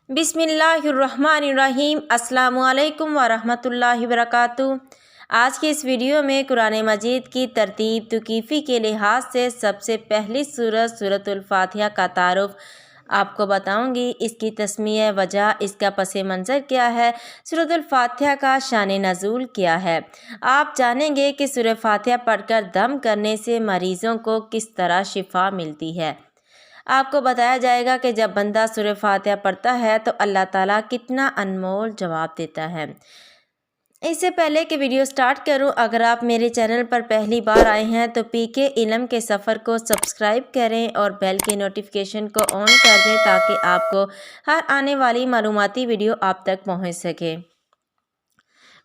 बिस्मिल्लाहिर्रहमानिर्रहीम। अस्सलामुअलैकुम वरहमतुल्लाहि वबरकातुहू। आज की इस वीडियो में कुरान मजीद की तरतीब तौक़ीफ़ी के लिहाज से सबसे पहली सूरतुल फातिहा का तारुफ़ आपको बताऊंगी। इसकी तस्मीह, वजह, इसका पस मंज़र क्या है, सूरतुल फातिहा का शान नज़ूल क्या है। आप जानेंगे कि सूरह फातिहा पढ़कर दम करने से मरीज़ों को किस तरह शिफा मिलती है। आपको बताया जाएगा कि जब बंदा सूरह फातिहा पढ़ता है तो अल्लाह ताला कितना अनमोल जवाब देता है। इससे पहले कि वीडियो स्टार्ट करूं, अगर आप मेरे चैनल पर पहली बार आए हैं तो पीके इल्म के सफ़र को सब्सक्राइब करें और बेल की नोटिफिकेशन को ऑन कर दें ताकि आपको हर आने वाली मालूमाती वीडियो आप तक पहुंच सके।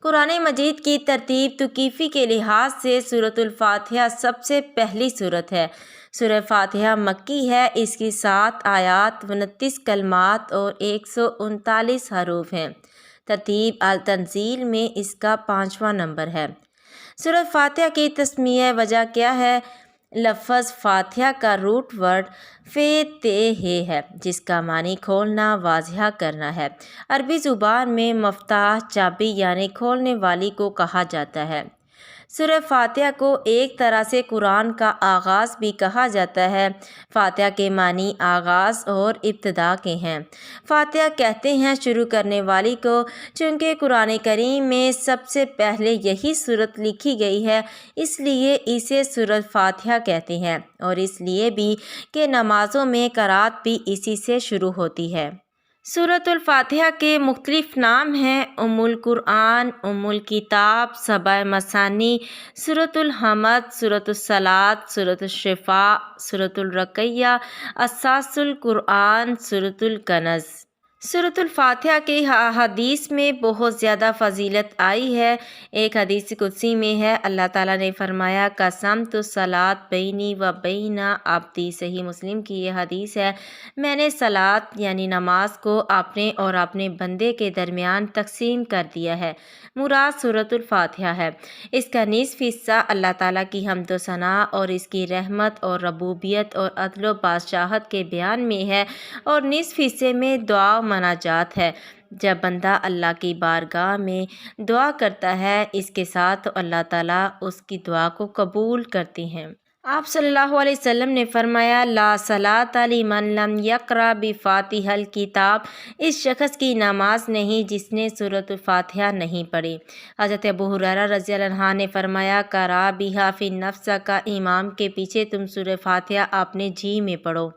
कुरान मजीद की तरतीब तौक़ीफ़ी के लिहाज से सूरतुल फातिहा सबसे पहली सूरत है। सूरह फातिहा मक्की है। इसकी 7 आयात, 29 कलमात और 139 हरूफ हैं। तरतीब अल तंज़ील में इसका 5वां नंबर है। सूरह फातिहा की तस्मीह, वजह क्या है। लफ्ज़ फातिहा का रूट वर्ड फ़े है जिसका मानी खोलना, वाज़िह करना है। अरबी ज़ुबान में मफ्ताह, चाबी यानी खोलने वाली को कहा जाता है। सूरह फातिहा को एक तरह से कुरान का आगाज़ भी कहा जाता है। फातिहा के मानी आगाज़ और इब्तिदा के हैं। फातिहा कहते हैं शुरू करने वाली को। चूँकि कुरान करीम में सबसे पहले यही सूरत लिखी गई है इसलिए इसे सूरत फातिहा कहते हैं, और इसलिए भी कि नमाज़ों में क़रात भी इसी से शुरू होती है। सूरतुल फातिहा के मुख्तलिफ नाम हैं। उम्मुल कुरान, उम्मुल किताब, सबअ मसानी, सूरतुल हमद, सूरतुल सलात, सूरतुल शिफा, सूरतुल रक़ैया, असासुल कुरान, सूरतुल कनज़। सूरतुल फातिहा के हदीस में बहुत ज़्यादा फ़जीलत आई है। एक हदीस कुदसी में है, अल्लाह ताला ने फरमाया कसम तो सलात बैनी व बैना आब्दी। सही मुस्लिम की ये हदीस है। मैंने सलात यानी नमाज को अपने और अपने बंदे के दरमियान तकसीम कर दिया है। मुराद सूरतुल फातिहा है। इसका निस्फ़ हिस्सा अल्लाह ताला की हम्द व सना और इसकी रहमत और रबूबियत और अदल व बादशाहत के बयान में है, और निस्फ़ हिस्से में दुआ मनाजात है। जब बंदा अल्लाह की बारगाह में दुआ करता है इसके साथ तो अल्लाह ताला उसकी दुआ को कबूल करते हैं। आप सल्लल्लाहु अलैहि वसल्लम ने फरमाया ला सलात लिमन लम यक़रा बिफ़ातिहल किताब। इस शख्स की नमाज नहीं जिसने सूरतुल फातिहा नहीं पढ़ी। हज़रत अबू हुरैरा रज़ियल्लाहु अन्हु ने फरमाया करा बिहा फ़ी नफ्स का, इमाम के पीछे तुम सूरह फातिहा अपने जी में पढ़ो।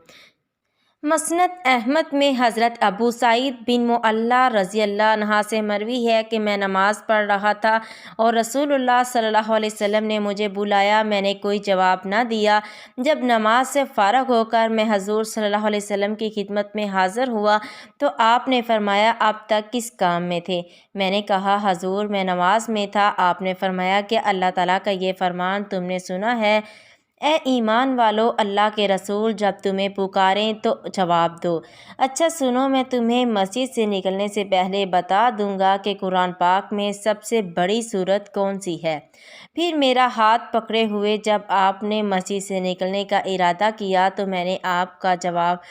मसनद अहमद में हज़रत अबू सईद बिन मुअल्ला रज़ियल्लाहु अन्हु से मरवी है कि मैं नमाज़ पढ़ रहा था और रसूलुल्लाह सल्लल्लाहु अलैहि वसल्लम ने मुझे बुलाया। मैंने कोई जवाब न दिया। जब नमाज से फ़ारग होकर मैं हज़ूर सल्लल्लाहु अलैहि वसल्लम की खिदमत में हाज़िर हुआ तो आपने फरमाया अब तक किस काम में थे। मैंने कहा हज़ूर मैं नमाज में था। आपने फरमाया कि अल्लाह ताला का ये फरमान तुमने सुना है, ए ईमान वालो, अल्लाह के रसूल जब तुम्हें पुकारें तो जवाब दो। अच्छा सुनो, मैं तुम्हें मस्जिद से निकलने से पहले बता दूंगा कि कुरान पाक में सबसे बड़ी सूरत कौन सी है। फिर मेरा हाथ पकड़े हुए जब आपने मस्जिद से निकलने का इरादा किया तो मैंने आपका जवाब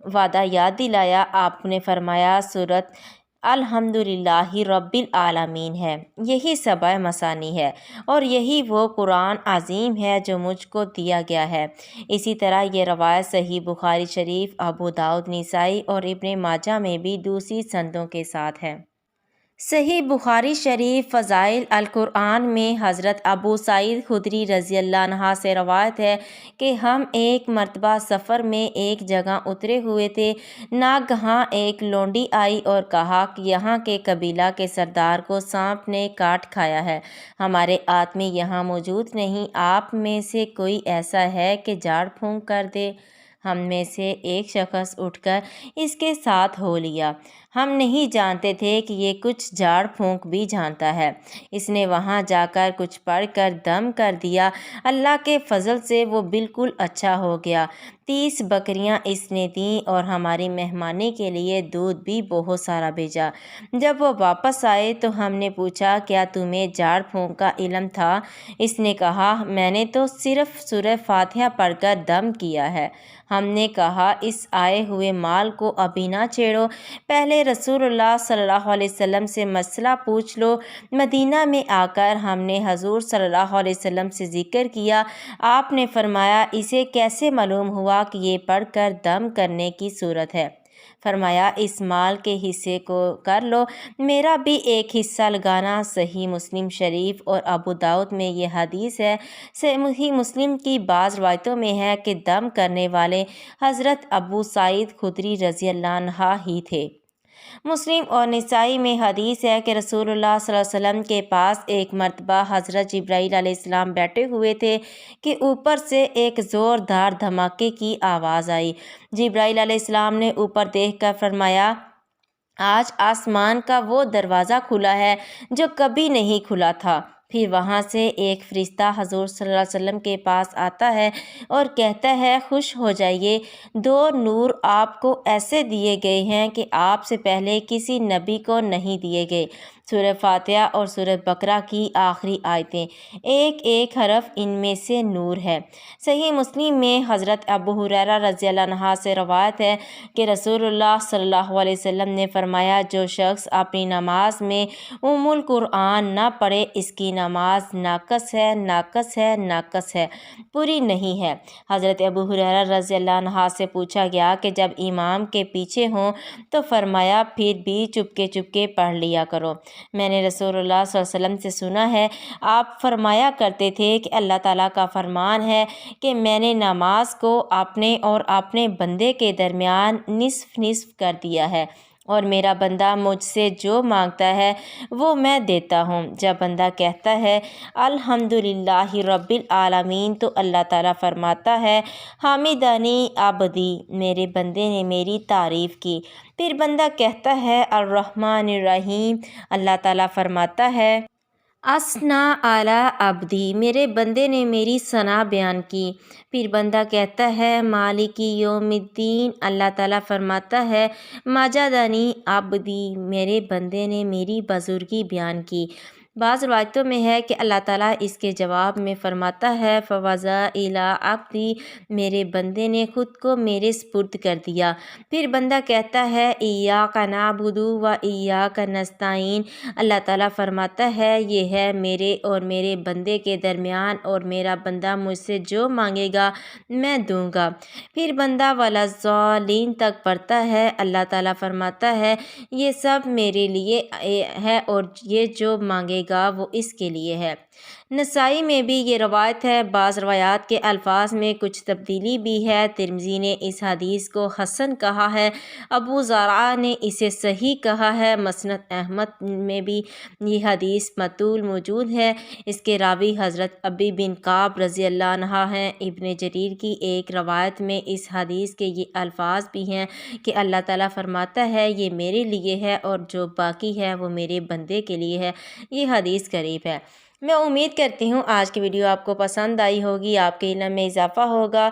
वादा याद दिलाया। आपने फरमाया सूरत अल्हम्दुलिल्लाहि रब्बिल आलमीन है। यही सबअ मसानी है और यही वो कुरान अज़ीम है जो मुझको दिया गया है। इसी तरह ये रवायत सही बुखारी शरीफ, अबू दाऊद, निसाई और इब्ने माजा में भी दूसरी संदों के साथ है। सही बुखारी शरीफ फ़ज़ाइल अल कुरान में हज़रत अबू सईद खुदरी रज़ियल्लाहु अन्हु से रवायत है कि हम एक मरतबा सफ़र में एक जगह उतरे हुए थे। नागहां एक लोंडी आई और कहा कि यहाँ के कबीला के सरदार को सांप ने काट खाया है। हमारे आदमी यहाँ मौजूद नहीं। आप में से कोई ऐसा है कि झाड़ फूँक कर दे। हम में से एक शख्स उठकर इसके साथ हो लिया। ہم نہیں جانتے تھے کہ یہ کچھ جھاڑ پھونک بھی جانتا ہے۔ اس نے وہاں جا کر کچھ پڑھ کر دم کر دیا۔ اللہ کے فضل سے وہ بالکل اچھا ہو گیا۔ 30 بکریاں اس نے دیں اور ہماری مہمانی کے لیے دودھ بھی بہت سارا بھیجا۔ جب وہ واپس آئے تو ہم نے پوچھا کیا تمہیں جھاڑ پھونک کا علم تھا؟ اس نے کہا میں نے تو صرف سورہ فاتحہ پڑھ کر دم کیا ہے۔ ہم نے کہا اس آئے ہوئے مال کو ابھی نہ چھیڑو، پہلے رسول اللہ صلی اللہ علیہ وسلم سے مسئلہ پوچھ لو۔ مدینہ میں آ کر ہم نے حضور صلی اللہ علیہ وسلم سے ذکر کیا۔ آپ نے فرمایا اسے کیسے معلوم ہوا کہ یہ پڑھ کر دم کرنے کی صورت ہے؟ فرمایا اس مال کے حصے کو کر لو، میرا بھی ایک حصہ لگانا۔ صحیح مسلم شریف اور ابو داؤد میں یہ حدیث ہے۔ صحیح مسلم کی بعض روایتوں میں ہے کہ دم کرنے والے حضرت ابو سعید خدری رضی اللہ عنہ ہی تھے۔ مسلم اور نسائی میں حدیث ہے کہ رسول اللہ صلی اللہ علیہ وسلم کے پاس ایک مرتبہ حضرت جبرائیل علیہ السلام بیٹھے ہوئے تھے کہ اوپر سے ایک زوردار دھماکے کی آواز آئی۔ جبرائیل علیہ السلام نے اوپر دیکھ کر فرمایا آج آسمان کا وہ دروازہ کھلا ہے جو کبھی نہیں کھلا تھا۔ پھر وہاں سے ایک فرشتہ حضور صلی اللہ علیہ وسلم کے پاس آتا ہے اور کہتا ہے خوش ہو جائیے، 2 نور آپ کو ایسے دیے گئے ہیں کہ آپ سے پہلے کسی نبی کو نہیں دیے گئے۔ سورہ فاتحہ اور سورہ بقرہ کی آخری آیتیں، ایک ایک حرف ان میں سے نور ہے۔ صحیح مسلم میں حضرت ابو ہریرہ رضی اللہ عنہ سے روایت ہے کہ رسول اللہ صلی اللہ علیہ وسلم نے فرمایا جو شخص اپنی نماز میں ام القرآن نہ پڑھے اس کی نماز ناقص ہے، ناقص ہے، ناقص ہے، پوری نہیں ہے۔ حضرت ابو ہریرہ رضی اللہ عنہ سے پوچھا گیا کہ جب امام کے پیچھے ہوں تو فرمایا پھر بھی چپکے چپکے پڑھ لیا کرو۔ میں نے رسول اللہ صلی اللہ علیہ وسلم سے سنا ہے آپ فرمایا کرتے تھے کہ اللہ تعالیٰ کا فرمان ہے کہ میں نے نماز کو اپنے اور اپنے بندے کے درمیان نصف نصف کر دیا ہے اور میرا بندہ مجھ سے جو مانگتا ہے وہ میں دیتا ہوں۔ جب بندہ کہتا ہے الحمدللہ رب العالمین تو اللہ تعالیٰ فرماتا ہے حامدنی عبدی، میرے بندے نے میری تعریف کی۔ پھر بندہ کہتا ہے الرحمن الرحیم، اللہ تعالیٰ فرماتا ہے اثنا علی عبدی، میرے بندے نے میری ثنا بیان کی۔ پھر بندہ کہتا ہے مالکی یوم الدین، اللہ تعالیٰ فرماتا ہے مجدنی عبدی، میرے بندے نے میری بزرگی بیان کی۔ بعض روایتوں میں ہے کہ اللہ تعالیٰ اس کے جواب میں فرماتا ہے فوضا الی عبدی، میرے بندے نے خود کو میرے سپرد کر دیا۔ پھر بندہ کہتا ہے ایاک نعبد و ایاک نستعین، اللہ تعالیٰ فرماتا ہے یہ ہے میرے اور میرے بندے کے درمیان اور میرا بندہ مجھ سے جو مانگے گا میں دوں گا۔ پھر بندہ ولاضالین تک پڑھتا ہے، اللہ تعالیٰ فرماتا ہے یہ سب میرے لیے ہے اور یہ جو مانگے گا وہ اس کے لیے ہے۔ نسائی میں بھی یہ روایت ہے، بعض روایات کے الفاظ میں کچھ تبدیلی بھی ہے۔ ترمذی نے اس حدیث کو حسن کہا ہے، ابو زرعہ نے اسے صحیح کہا ہے، مسند احمد میں بھی یہ حدیث متول موجود ہے۔ اس کے راوی حضرت ابی بن کعب رضی اللہ عنہ ہیں۔ ابن جریر کی ایک روایت میں اس حدیث کے یہ الفاظ بھی ہیں کہ اللہ تعالیٰ فرماتا ہے یہ میرے لیے ہے اور جو باقی ہے وہ میرے بندے کے لیے ہے۔ یہ حدیث قریب ہے۔ میں امید کرتی ہوں آج کی ویڈیو آپ کو پسند آئی ہوگی، آپ کے علم میں اضافہ ہوگا۔